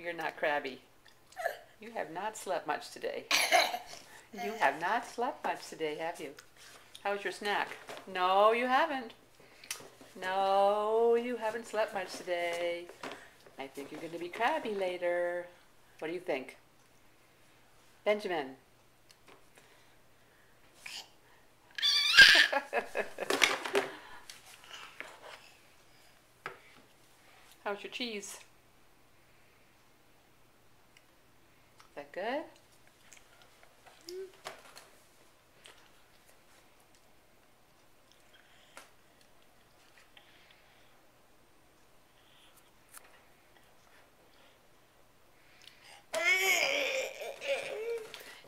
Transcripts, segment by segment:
you're not crabby. You have not slept much today. You have not slept much today, have you? How was your snack? No, you haven't. No, you haven't slept much today. I think you're going to be crabby later. What do you think? Benjamin. How's your cheese? Is that good?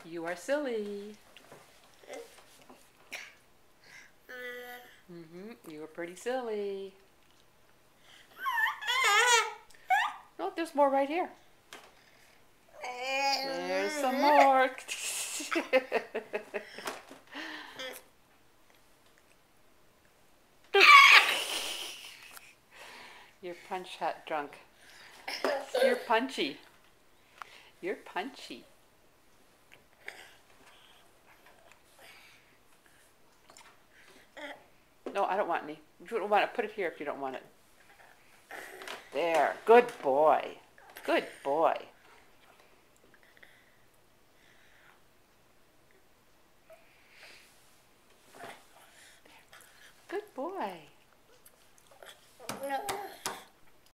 You are silly. You were pretty silly. Oh, there's more right here. There's some more. You're punch hat drunk. You're punchy. You're punchy. No, I don't want any. If you don't want it, put it here if you don't want it. There. Good boy. Good boy.